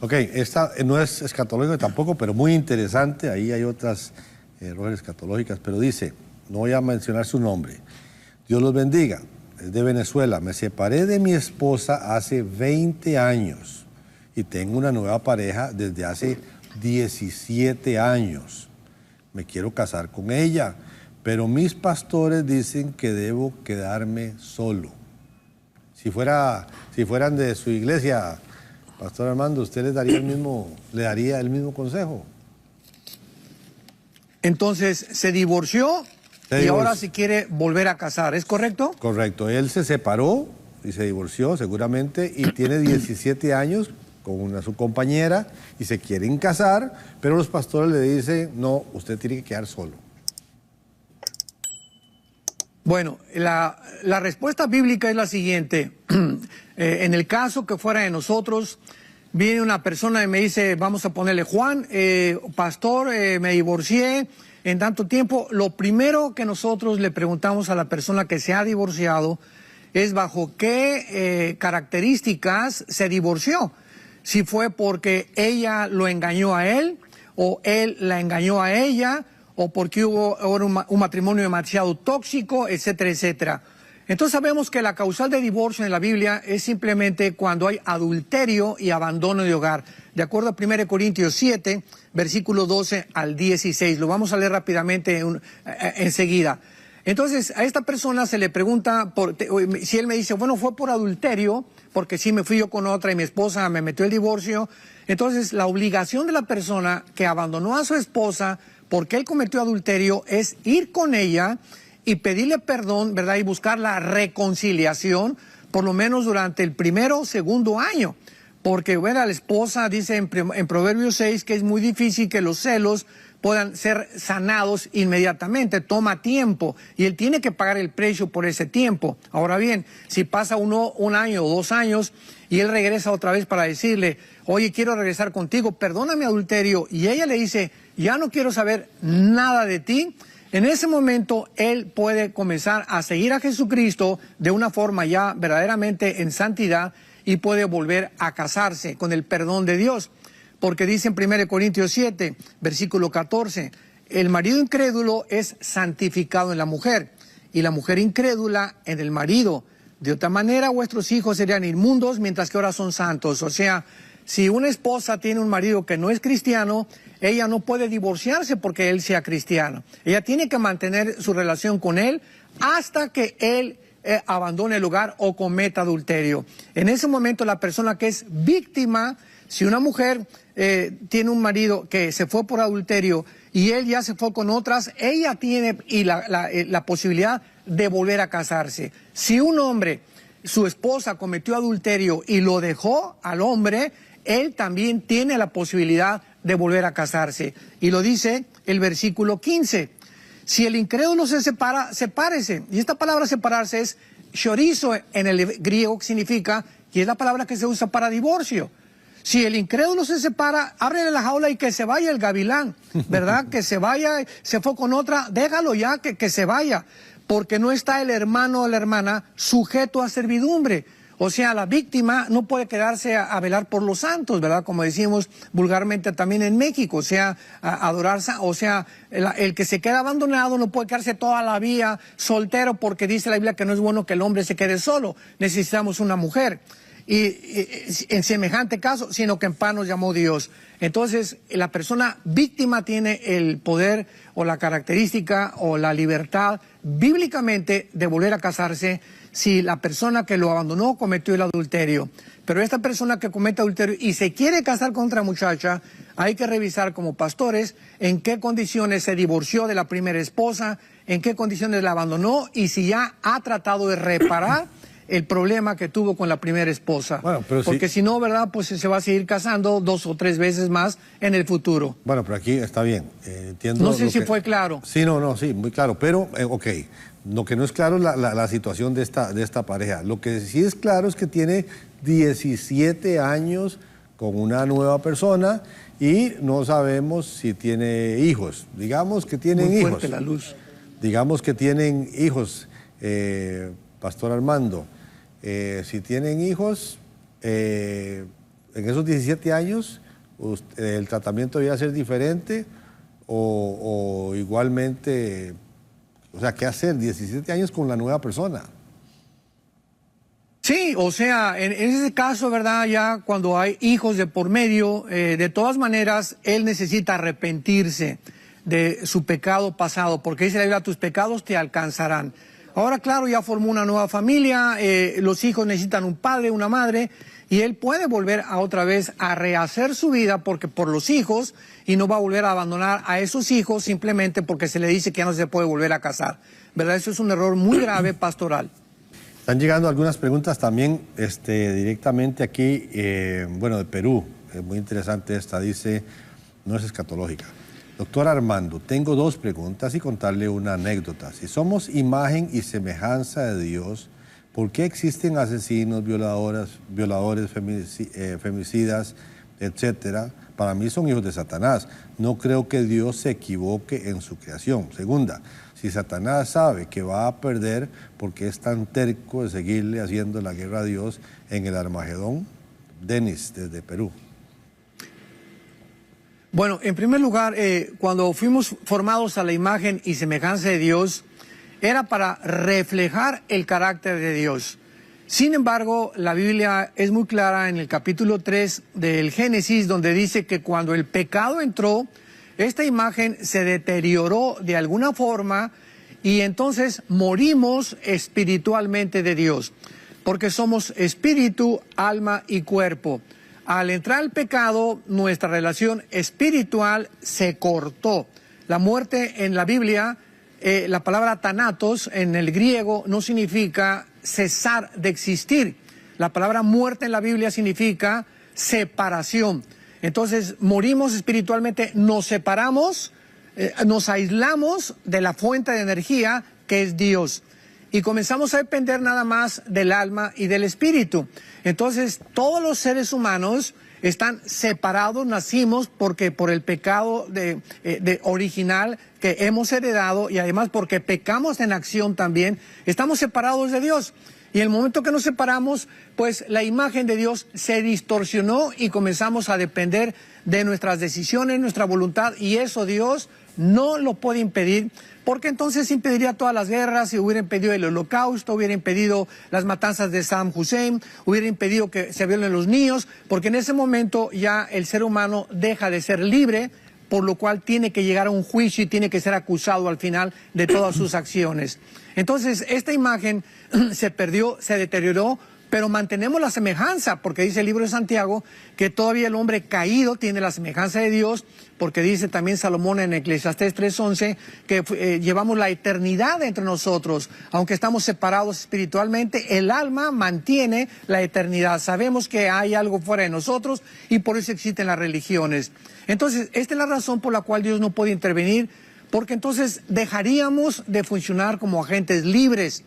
Ok, esta no es escatológica tampoco, pero muy interesante. Ahí hay otras errores escatológicas, pero dice, no voy a mencionar su nombre. Dios los bendiga. Es de Venezuela. Me separé de mi esposa hace 20 años y tengo una nueva pareja desde hace 17 años. Me quiero casar con ella, pero mis pastores dicen que debo quedarme solo. Si fueran de su iglesia, Pastor Armando, ¿usted le daría el mismo consejo? Entonces, se divorció y ahora se quiere volver a casar, ¿es correcto? Correcto. Él se separó y se divorció seguramente y tiene 17 años con su compañera y se quieren casar, pero los pastores le dicen, no, usted tiene que quedar solo. Bueno, la respuesta bíblica es la siguiente. En el caso que fuera de nosotros, viene una persona y me dice, vamos a ponerle Juan, pastor, me divorcié en tanto tiempo. Lo primero que nosotros le preguntamos a la persona que se ha divorciado es bajo qué características se divorció. Si fue porque ella lo engañó a él, o él la engañó a ella, o porque hubo un matrimonio demasiado tóxico, etcétera, etcétera. Entonces sabemos que la causal de divorcio en la Biblia es simplemente cuando hay adulterio y abandono de hogar. De acuerdo a 1 Corintios 7, versículo 12 al 16. Lo vamos a leer rápidamente enseguida. Entonces, a esta persona se le pregunta, si él me dice, bueno, fue por adulterio, porque sí me fui yo con otra y mi esposa me metió el divorcio. Entonces, la obligación de la persona que abandonó a su esposa porque él cometió adulterio es ir con ella y pedirle perdón, ¿verdad? Y buscar la reconciliación, por lo menos durante el primero o segundo año. Porque, bueno, la esposa dice en Proverbios 6 que es muy difícil que los celos puedan ser sanados inmediatamente, toma tiempo y él tiene que pagar el precio por ese tiempo. Ahora bien, si pasa un año o 2 años y él regresa otra vez para decirle, oye, quiero regresar contigo, perdona mi adulterio, y ella le dice, ya no quiero saber nada de ti, en ese momento él puede comenzar a seguir a Jesucristo de una forma ya verdaderamente en santidad y puede volver a casarse con el perdón de Dios. Porque dice en 1 Corintios 7, versículo 14, el marido incrédulo es santificado en la mujer y la mujer incrédula en el marido. De otra manera vuestros hijos serían inmundos mientras que ahora son santos. O sea, si una esposa tiene un marido que no es cristiano, ella no puede divorciarse porque él sea cristiano. Ella tiene que mantener su relación con él hasta que él abandone el hogar o cometa adulterio. En ese momento la persona que es víctima, si una mujer tiene un marido que se fue por adulterio y él ya se fue con otras, ella tiene la posibilidad de volver a casarse. Si un hombre, su esposa cometió adulterio y lo dejó al hombre, él también tiene la posibilidad de volver a casarse. Y lo dice el versículo 15. Si el incrédulo se separa, sepárese. Y esta palabra separarse es chorizo en el griego, que significa, y es la palabra que se usa para divorcio. Si el incrédulo se separa, ábrele la jaula y que se vaya el gavilán, ¿verdad? Que se vaya, se fue con otra, déjalo ya, que se vaya, porque no está el hermano o la hermana sujeto a servidumbre. O sea, la víctima no puede quedarse a velar por los santos, ¿verdad? Como decimos vulgarmente también en México, o sea, a adorarse, o sea, el que se queda abandonado no puede quedarse toda la vida soltero porque dice la Biblia que no es bueno que el hombre se quede solo, necesitamos una mujer. Y en semejante caso, sino que en paz nos llamó Dios. Entonces, la persona víctima tiene el poder o la característica o la libertad bíblicamente de volver a casarse si la persona que lo abandonó cometió el adulterio. Pero esta persona que comete adulterio y se quiere casar con otra muchacha, hay que revisar como pastores en qué condiciones se divorció de la primera esposa, en qué condiciones la abandonó y si ya ha tratado de reparar el problema que tuvo con la primera esposa. Bueno, pero porque si no, ¿verdad? Pues se va a seguir casando 2 o 3 veces más en el futuro. Bueno, pero aquí está bien. Entiendo. No sé si fue claro. Sí, sí, muy claro. Pero, ok, lo que no es claro es la situación de esta pareja. Lo que sí es claro es que tiene 17 años con una nueva persona y no sabemos si tiene hijos. Digamos que tienen hijos. Muy fuerte la luz. Digamos que tienen hijos, Pastor Armando. Si tienen hijos, en esos 17 años, el tratamiento debía ser diferente o igualmente, o sea, ¿qué hacer? 17 años con la nueva persona. Sí, o sea, en ese caso, ¿verdad? Ya cuando hay hijos de por medio, de todas maneras, él necesita arrepentirse de su pecado pasado, porque dice la Biblia, tus pecados te alcanzarán. Ahora, claro, ya formó una nueva familia, los hijos necesitan un padre, una madre, y él puede volver a otra vez a rehacer su vida porque por los hijos, y no va a volver a abandonar a esos hijos simplemente porque se le dice que ya no se puede volver a casar. ¿Verdad? Eso es un error muy grave pastoral. Están llegando algunas preguntas también directamente aquí, bueno, de Perú. Muy interesante esta, dice, no es escatológica. Doctor Armando, tengo 2 preguntas y contarle una anécdota. Si somos imagen y semejanza de Dios, ¿por qué existen asesinos, violadores, femicidas, etcétera? Para mí son hijos de Satanás. No creo que Dios se equivoque en su creación. Segunda, si Satanás sabe que va a perder, ¿por qué es tan terco de seguirle haciendo la guerra a Dios en el Armagedón? Denis, desde Perú. Bueno, en primer lugar, cuando fuimos formados a la imagen y semejanza de Dios, era para reflejar el carácter de Dios. Sin embargo, la Biblia es muy clara en el capítulo 3 del Génesis, donde dice que cuando el pecado entró, esta imagen se deterioró de alguna forma y entonces morimos espiritualmente de Dios, porque somos espíritu, alma y cuerpo. Al entrar el pecado, nuestra relación espiritual se cortó. La muerte en la Biblia, la palabra thanatos en el griego no significa cesar de existir. La palabra muerte en la Biblia significa separación. Entonces morimos espiritualmente, nos separamos, nos aislamos de la fuente de energía que es Dios. Y comenzamos a depender nada más del alma y del espíritu. Entonces, todos los seres humanos están separados, nacimos porque por el pecado original que hemos heredado y además porque pecamos en acción también, estamos separados de Dios. Y en el momento que nos separamos, pues la imagen de Dios se distorsionó y comenzamos a depender de nuestras decisiones, nuestra voluntad, y eso Dios no lo puede impedir, porque entonces impediría todas las guerras y hubiera impedido el holocausto, hubiera impedido las matanzas de Saddam Hussein, hubiera impedido que se violen los niños, porque en ese momento ya el ser humano deja de ser libre, por lo cual tiene que llegar a un juicio y tiene que ser acusado al final de todas sus acciones. Entonces, esta imagen se perdió, se deterioró, pero mantenemos la semejanza, porque dice el libro de Santiago que todavía el hombre caído tiene la semejanza de Dios, porque dice también Salomón en Eclesiastés 3:11 que llevamos la eternidad entre nosotros, aunque estamos separados espiritualmente, el alma mantiene la eternidad. Sabemos que hay algo fuera de nosotros y por eso existen las religiones. Entonces, esta es la razón por la cual Dios no puede intervenir, porque entonces dejaríamos de funcionar como agentes libres.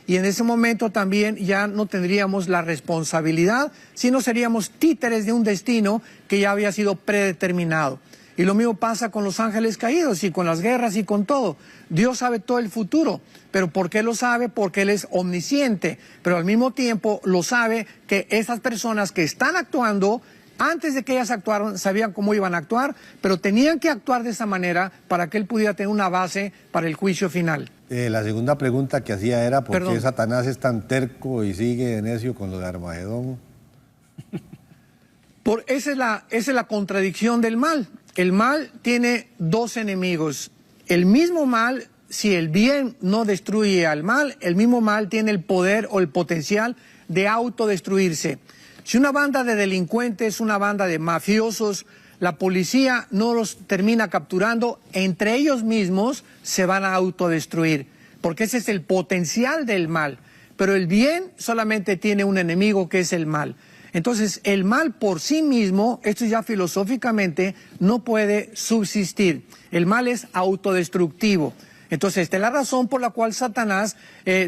Y en ese momento también ya no tendríamos la responsabilidad, sino seríamos títeres de un destino que ya había sido predeterminado. Y lo mismo pasa con los ángeles caídos y con las guerras y con todo. Dios sabe todo el futuro, pero ¿por qué lo sabe? Porque Él es omnisciente, pero al mismo tiempo lo sabe que esas personas que están actuando, antes de que ellas actuaron, sabían cómo iban a actuar, pero tenían que actuar de esa manera para que Él pudiera tener una base para el juicio final. La segunda pregunta que hacía era ¿por qué Satanás es tan terco y sigue necio con lo de Armagedón? Esa es la contradicción del mal. El mal tiene 2 enemigos. El mismo mal, si el bien no destruye al mal, el mismo mal tiene el poder o el potencial de autodestruirse. Si una banda de delincuentes, una banda de mafiosos, la policía no los termina capturando, entre ellos mismos se van a autodestruir, porque ese es el potencial del mal. Pero el bien solamente tiene un enemigo, que es el mal. Entonces, el mal por sí mismo, esto ya filosóficamente, no puede subsistir. El mal es autodestructivo. Entonces, esta es la razón por la cual Satanás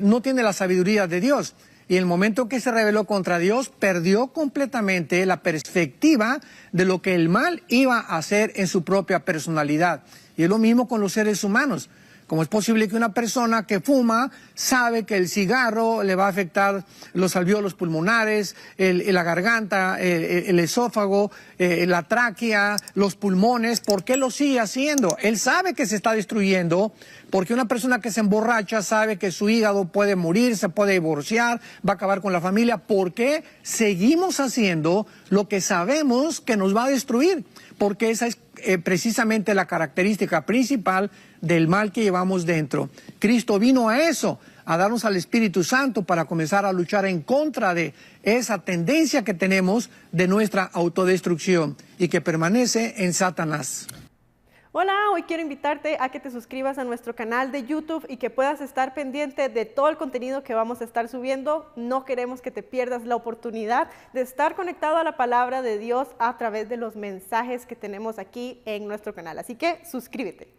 no tiene la sabiduría de Dios. Y en el momento que se rebeló contra Dios, perdió completamente la perspectiva de lo que el mal iba a hacer en su propia personalidad. Y es lo mismo con los seres humanos. Como es posible que una persona que fuma sabe que el cigarro le va a afectar los alvéolos pulmonares, la garganta, el esófago, la tráquea, los pulmones? ¿Por qué lo sigue haciendo? Él sabe que se está destruyendo, porque una persona que se emborracha sabe que su hígado puede morir, se puede divorciar, va a acabar con la familia. ¿Por qué seguimos haciendo lo que sabemos que nos va a destruir? Porque esa es precisamente la característica principal del mal que llevamos dentro. Cristo vino a eso, a darnos al Espíritu Santo para comenzar a luchar en contra de esa tendencia que tenemos de nuestra autodestrucción y que permanece en Satanás. Hola, hoy quiero invitarte a que te suscribas a nuestro canal de YouTube y que puedas estar pendiente de todo el contenido que vamos a estar subiendo. No queremos que te pierdas la oportunidad de estar conectado a la palabra de Dios a través de los mensajes que tenemos aquí en nuestro canal. Así que suscríbete.